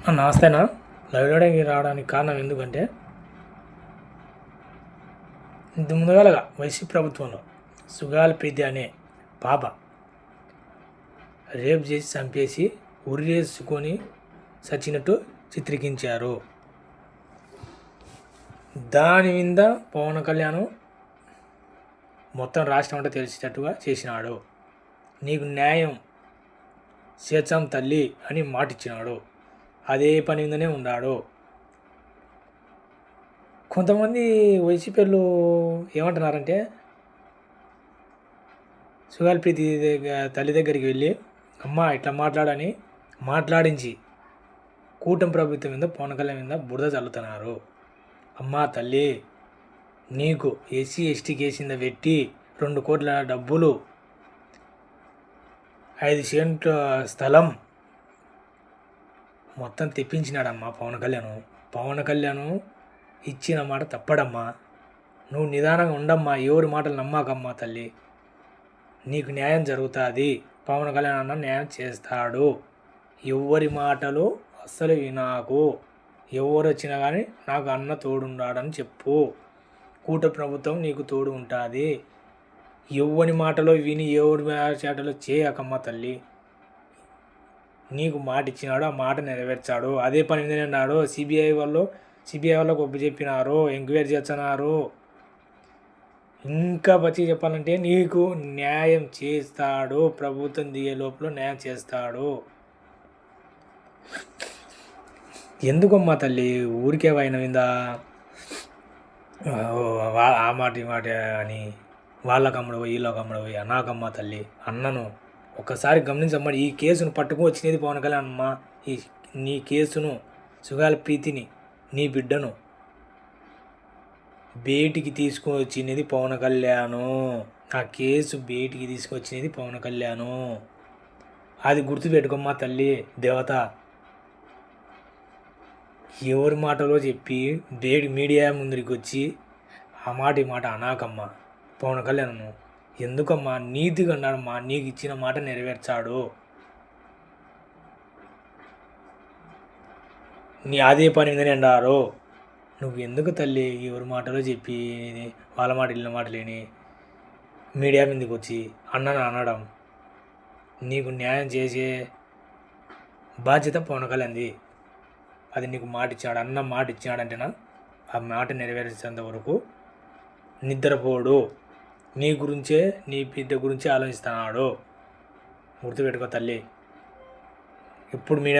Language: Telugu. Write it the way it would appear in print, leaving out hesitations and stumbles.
నమస్తేనా. లైవ్లోకి రావడానికి కారణం ఎందుకంటే ఇంత ముందుగాలగా వైసీపీ ప్రభుత్వంలో సుగాలి ప్రీతి అనే పాప రేప్ చేసి చంపేసి ఉరివేసుకొని చచ్చినట్టు చిత్రీకరించారు. దాని మీద పవన్ కళ్యాణ్ మొత్తం రాష్ట్రం అంటే తెలిసేటట్టుగా చేసినాడు. నీకు న్యాయం చేర్చాం తల్లి అని మాటిచ్చినాడు. అదే పని మీదనే ఉన్నాడు. కొంతమంది వైసీపీలు ఏమంటున్నారంటే సుగాలి ప్రీతి తల్లి దగ్గరికి వెళ్ళి అమ్మ ఇట్లా మాట్లాడని మాట్లాడించి కూటమి ప్రభుత్వం మీద పవన్ కళ్యాణ్ మీద బురద చల్లుతున్నారు. అమ్మ తల్లి నీకు ఎస్సీ ఎస్టీ కేసింద పెట్టి 2 కోట్ల డబ్బులు 5 సెంట్ల స్థలం మొత్తం తెప్పించినాడమ్మా పవన్ కళ్యాణ్ ఇచ్చిన మాట తప్పడమ్మా. నువ్వు నిదానంగా ఉండమ్మా, ఎవరి మాటలు నమ్మకమ్మా తల్లి. నీకు న్యాయం జరుగుతుంది. పవన్ కళ్యాణ్ అన్న న్యాయం చేస్తాడు. ఎవరి మాటలు అస్సలు వినాకు. ఎవరు వచ్చినా కానీ నాకు అన్న తోడున్నాడని చెప్పు. కూట ప్రభుత్వం నీకు తోడు ఉంటుంది. ఎవరి మాటలో విని ఎవరి చేటలో చేయకమ్మ తల్లి. నీకు మాట ఇచ్చినాడు, ఆ మాట నెరవేర్చాడు. అదే పని మీద అన్నాడు. సిబిఐ వాళ్ళకు ఒప్పు చెప్పినారు, ఎంక్వైరీ చేస్తున్నారు. ఇంకా పచ్చి చెప్పాలంటే నీకు న్యాయం చేస్తాడు. ప్రభుత్వం దిగే లోపల న్యాయం చేస్తాడు. ఎందుకమ్మా తల్లి ఊరికే అయిన మీద ఆ మాట ఈ మాట అని వాళ్ళకి అమ్మడు వీళ్ళకి అమ్మడు నాకమ్మా తల్లి. అన్నను ఒకసారి గమనించమ్మా. ఈ కేసును పట్టుకు వచ్చినది పవన్ కళ్యాణ్ అమ్మ. నీ కేసును సుగాలి ప్రీతిని నీ బిడ్డను బయటికి తీసుకొచ్చినది పవన్ కళ్యాణ్. ఆ కేసు బయటికి తీసుకొచ్చినది పవన్ కళ్యాణ్. అది గుర్తుపెట్టుకోమ్మా తల్లి దేవత. ఎవరి మాటలో చెప్పి మీడియా ముందరికి వచ్చి ఆ మాట ఈ మాట అనాకమ్మా పవన్ కళ్యాణ్. ఎందుకమ్మా నీతిగా అన్నాడమ్మా. నీకు ఇచ్చిన మాట నెరవేర్చాడు. నీ అదే పని మీదనే అన్నారు. నువ్వు ఎందుకు తల్లి ఎవరి మాటలో చెప్పి వాళ్ళ మాట ఇళ్ళ మాట లేని మీడియా మీదకి వచ్చి అన్నను అనడం. నీకు న్యాయం చేసే బాధ్యత పవన్ కళ్యాణ్ది. అది నీకు మాట ఇచ్చాడు. అన్న మాట ఇచ్చినాడంటేనా ఆ మాట నెరవేర్చేంత వరకు నిద్రపోడు. నీ గురించే నీ బిడ్డ గురించి ఆలోచిస్తున్నాడు. గుర్తుపెట్టుకో తల్లి. ఇప్పుడు మీడియా